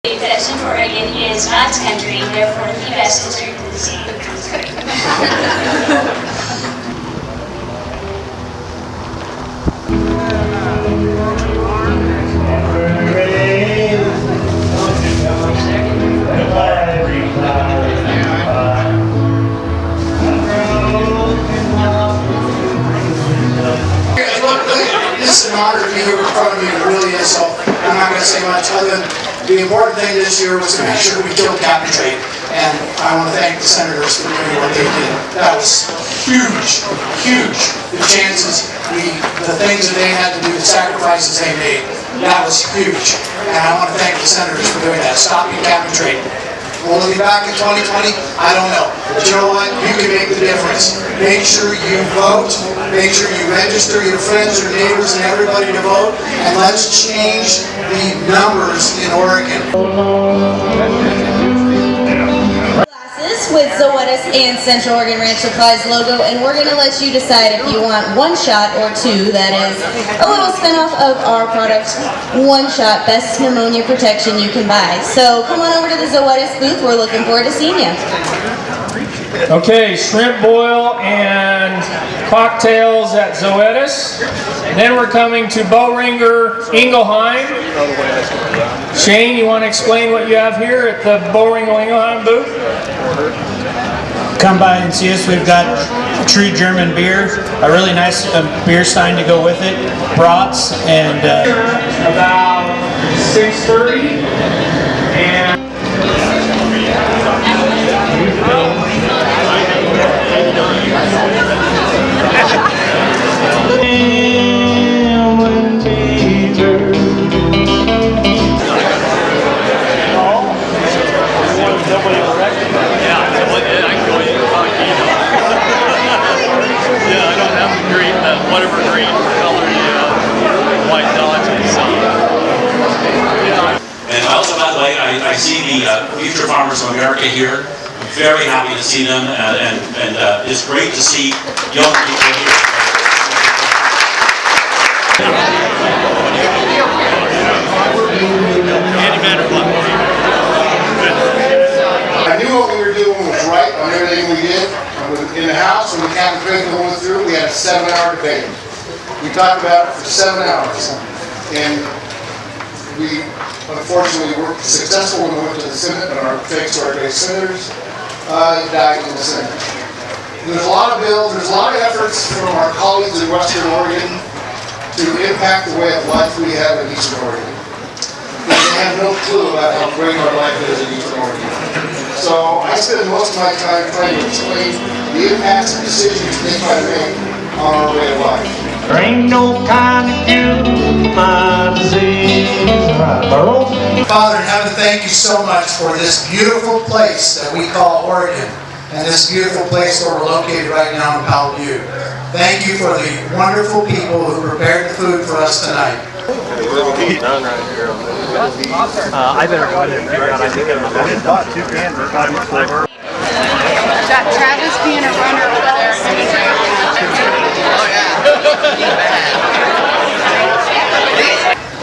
That Central Oregon is God's country, therefore the best is strictly the same. This is an honor to be here in front of you, it really is, so I'm not going to say much other than the important thing this year was to make sure we killed cap and trade, and I want to thank the senators for doing what they did. That was huge, huge. The chances, the things that they had to do, the sacrifices they made, that was huge. And I want to thank the senators for doing that, stopping cap and trade. Will it be back in 2020? I don't know. But you know what? You can make the difference. Make sure you vote. Make sure you register your friends, your neighbors, and everybody to vote. And let's change the numbers in Oregon. With Zoetis and Central Oregon Ranch Supplies logo, and we're going to let you decide if you want one shot or two. That is a little spin-off of our product, one shot, best pneumonia protection you can buy. So come on over to the Zoetis booth. We're looking forward to seeing you. Okay, shrimp boil and cocktails at Zoetis. Then we're coming to Bowringer Ingelheim. Shane, you want to explain what you have here at the Bowringer Ingelheim booth? Come by and see us. We've got true German beer, a really nice beer stein to go with it, brats, and about 6:30 and whatever green color white dots you see. And also, by the way, I see the Future Farmers of America here. I'm very happy to see them, and it's great to see young people here. I knew what we were doing was right on everything we did. In the House, when the cap and trade bill went through, we had a 7-hour debate. We talked about it for 7 hours. And we, unfortunately, weren't successful when we went to the Senate, but thanks to our great senators, it died in the Senate. There's a lot of bills, there's a lot of efforts from our colleagues in Western Oregon to impact the way of life we have in Eastern Oregon. They have no clue about how great our life is in Eastern Oregon. So I spend most of my time trying to explain the impacts and decisions they try to make on our way of life. There ain't no kind of cure my disease. Father in heaven, thank you so much for this beautiful place that we call Oregon, and this beautiful place where we're located right now in Powell Butte. Thank you for the wonderful people who prepared the food for us tonight. I better go ahead and figure out. I think I'm bought 2 cans of cottage flavor. Got Travis being a runner over there. Oh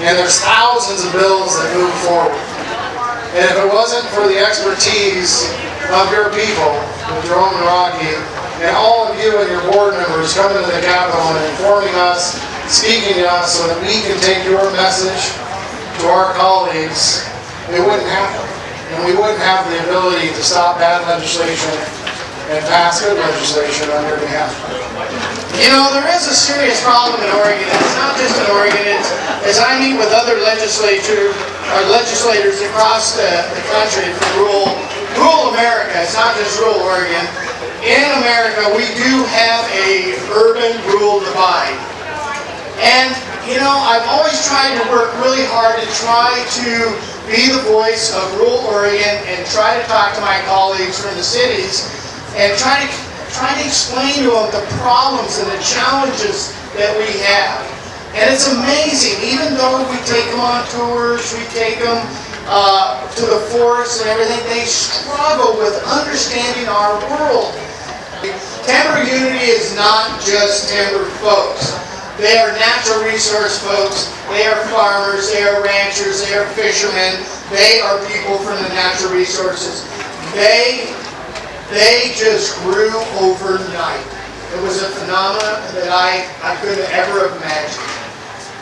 And there's thousands of bills that move forward. And if it wasn't for the expertise of your people, Jerome and Rocky, and all of you and your board members coming to the Capitol and informing us, speaking to us so that we can take your message to our colleagues, it wouldn't happen. And we wouldn't have the ability to stop bad legislation and pass good legislation on your behalf. You know, there is a serious problem in Oregon. It's not just in Oregon. It's, as I meet with other legislators across the country from rural America, it's not just rural Oregon. In America, we do have a urban-rural divide. And, you know, I've always tried to work really hard to try to be the voice of rural Oregon and try to talk to my colleagues from the cities and try to explain to them the problems and the challenges that we have. And it's amazing, even though we take them on tours, we take them to the forest and everything, they struggle with understanding our world. Timber Unity is not just timber folks. They are natural resource folks, they are farmers, they are ranchers, they are fishermen, They are people from the natural resources. They just grew overnight. It was a phenomenon that I couldn't ever have imagined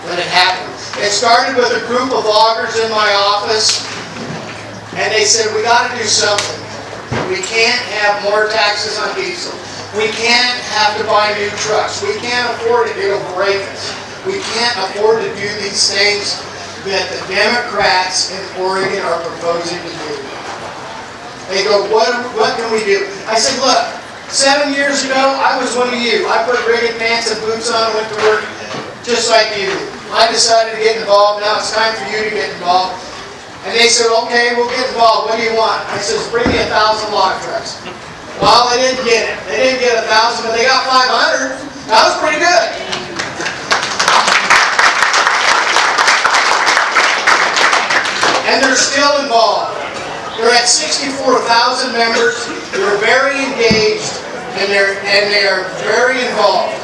when it happened. It started with a group of loggers in my office, and they said, we got to do something. We can't have more taxes on diesel. We can't have to buy new trucks. We can't afford it. It'll break us. We can't afford to do these things that the Democrats in Oregon are proposing to do. They go, what can we do? I said, look, 7 years ago, I was one of you. I put rigged pants and boots on and went to work just like you. I decided to get involved. Now it's time for you to get involved. And they said, okay, we'll get involved. What do you want? I said, bring me 1,000 log trucks. Well, they didn't get it. They didn't get 1,000, but they got 500. That was pretty good. And they're still involved. They're at 64,000 members. They're very engaged, and they are very involved.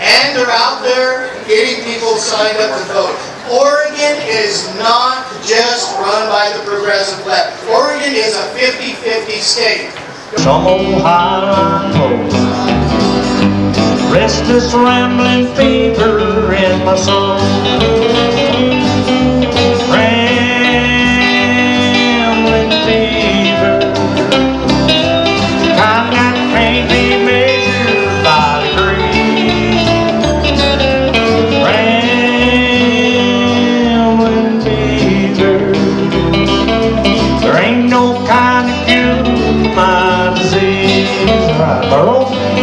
And they're out there getting people signed up to vote. Oregon is not just run by the progressive left. Oregon is a 50-50 state. Some old highland folk, restless rambling fever in my soul.